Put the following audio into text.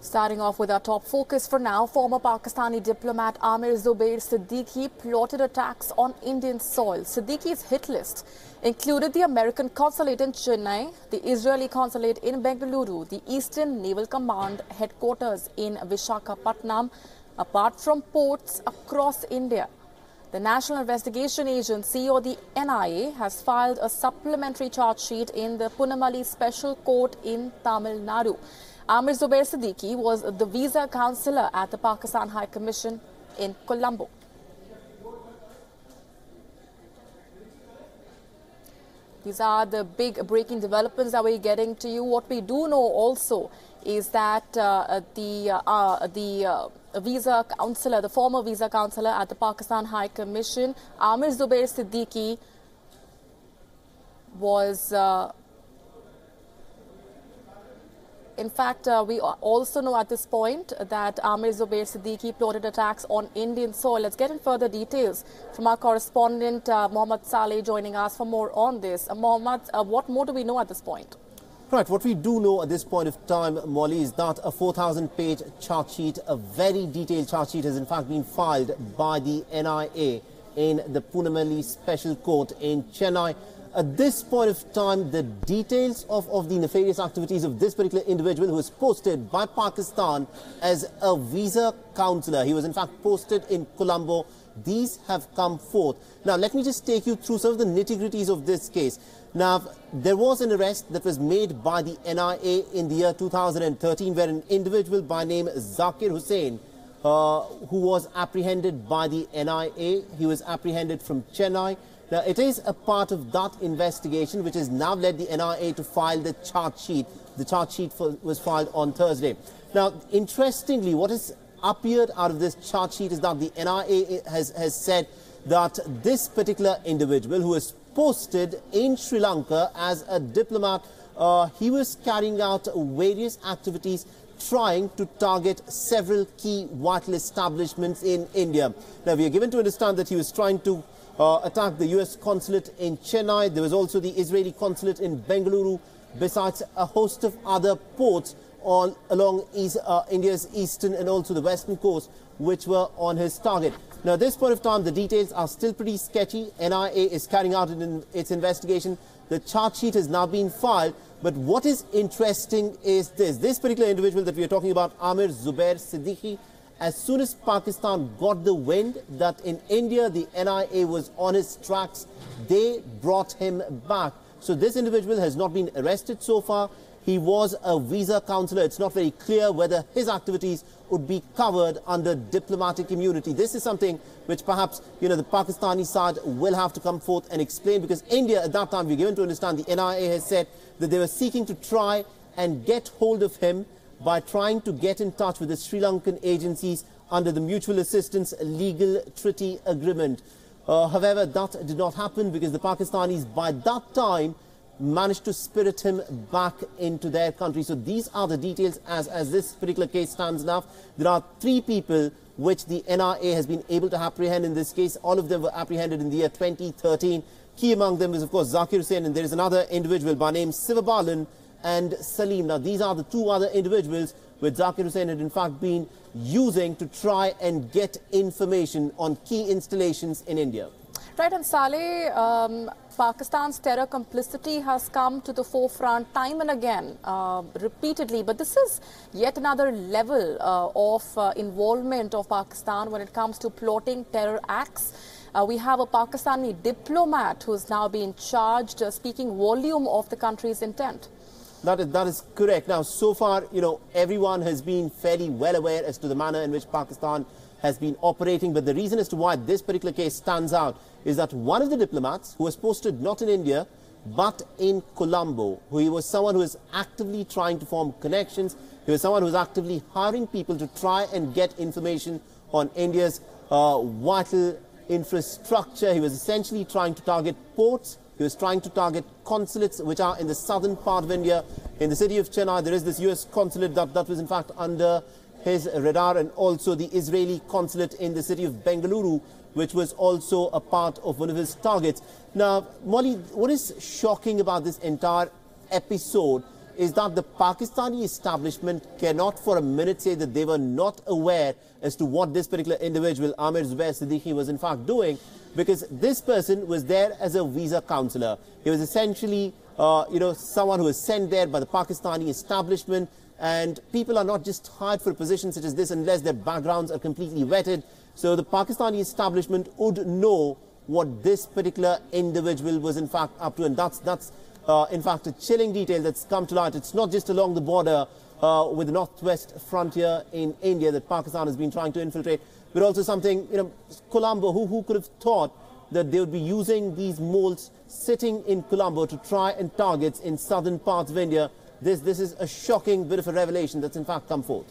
Starting off with our top focus for now, former Pakistani diplomat Amir Siddiqui plotted attacks on Indian soil. Siddiqui's hit list included the American consulate in Chennai, the Israeli consulate in Bengaluru, the Eastern Naval Command headquarters in Visakhapatnam, apart from ports across India. The National Investigation Agency, or the NIA, has filed a supplementary charge sheet in the Punamalli Special Court in Tamil Nadu. Amir Siddiqui was the visa counselor at the Pakistan High Commission in Colombo. These are the big breaking developments that we're getting to you. What we do know also is that the visa counselor, the former visa counselor at the Pakistan High Commission, Amir Siddiqui, was in fact, we also know at this point that Amir Siddiqui plotted attacks on Indian soil. Let's get in further details from our correspondent Mohammad Saleh joining us for more on this. Mohammad, what more do we know at this point? Right, what we do know at this point of time, Molly, is that a 4,000-page charge sheet, a very detailed charge sheet, has in fact been filed by the NIA in the Punamalli Special Court in Chennai. At this point of time, the details of the nefarious activities of this particular individual who was posted by Pakistan as a visa counselor, he was in fact posted in Colombo, these have come forth. Now, let me just take you through some of the nitty-gritties of this case. Now, there was an arrest that was made by the NIA in the year 2013 where an individual by name Zakir Hussain, who was apprehended by the NIA, he was apprehended from Chennai. Now, it is a part of that investigation which has now led the NIA to file the charge sheet. The charge sheet was filed on Thursday. Now, interestingly, what has appeared out of this charge sheet is that the NIA has said that this particular individual who was posted in Sri Lanka as a diplomat, he was carrying out various activities trying to target several key vital establishments in India. Now, we are given to understand that he was trying to attack the US consulate in Chennai. There was also the Israeli consulate in Bengaluru, besides a host of other ports all along India's eastern and also the western coast, which were on his target. Now, at this point of time, the details are still pretty sketchy. NIA is carrying out its investigation. The charge sheet has now been filed. But what is interesting is this particular individual that we are talking about, Amir Siddiqui, as soon as Pakistan got the wind that in India the NIA was on his tracks, they brought him back. So this individual has not been arrested so far. He was a visa counselor. It's not very clear whether his activities would be covered under diplomatic immunity. This is something which perhaps, the Pakistani side will have to come forth and explain, because India at that time, we're given to understand, the NIA has said that they were seeking to try and get hold of him by trying to get in touch with the Sri Lankan agencies under the Mutual Assistance Legal Treaty Agreement. However, that did not happen because the Pakistanis by that time managed to spirit him back into their country. So these are the details as this particular case stands now. There are 3 people which the NIA has been able to apprehend in this case. All of them were apprehended in the year 2013. Key among them is, of course, Zakir Hussain, and there is another individual by name Sivabalan and Salim. Now, these are the 2 other individuals which Zakir Hussain had in fact been using to try and get information on key installations in India. Right, and Saleh, Pakistan's terror complicity has come to the forefront time and again, repeatedly. But this is yet another level of involvement of Pakistan when it comes to plotting terror acts. We have a Pakistani diplomat who is now being charged, speaking volume of the country's intent. That is correct. Now, so far, everyone has been fairly well aware as to the manner in which Pakistan has been operating. But the reason as to why this particular case stands out is that one of the diplomats who was posted not in India, but in Colombo, he was someone who was actively trying to form connections. He was someone who was actively hiring people to try and get information on India's vital infrastructure. He was essentially trying to target ports. He was trying to target consulates which are in the southern part of India. In the city of Chennai, there is this US consulate that was in fact under his radar, and also the Israeli consulate in the city of Bengaluru, which was also a part of one of his targets. Now, Molly, what is shocking about this entire episode is that the Pakistani establishment cannot for a minute say that they were not aware as to what this particular individual, Amir Siddiqui, was in fact doing, because this person was there as a visa counselor. He was essentially, someone who was sent there by the Pakistani establishment, and people are not just hired for positions such as this unless their backgrounds are completely vetted. So the Pakistani establishment would know what this particular individual was in fact up to, and that's in fact a chilling detail that's come to light. It's not just along the border with the northwest frontier in India that Pakistan has been trying to infiltrate, but also something, Colombo, who could have thought that they would be using these moles sitting in Colombo to try and targets in southern parts of India. This is a shocking bit of a revelation that's in fact come forth.